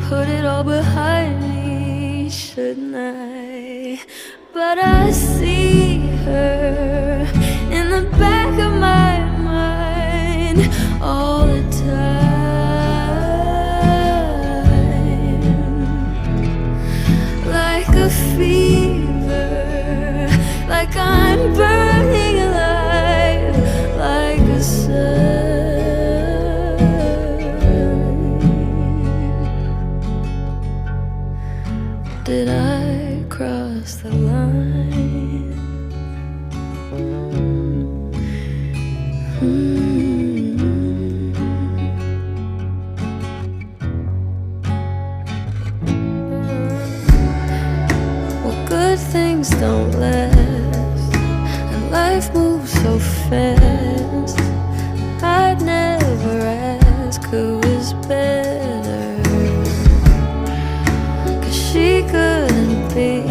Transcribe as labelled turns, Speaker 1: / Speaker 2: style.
Speaker 1: put it all behind me, shouldn't I? But I see her in the back of my mind all the time, like a fever, like I'm burning alive, like a sun. Did I cross the line? Well, good things don't last, and life moves so fast. I'd never ask who is better, 'cause she couldn't be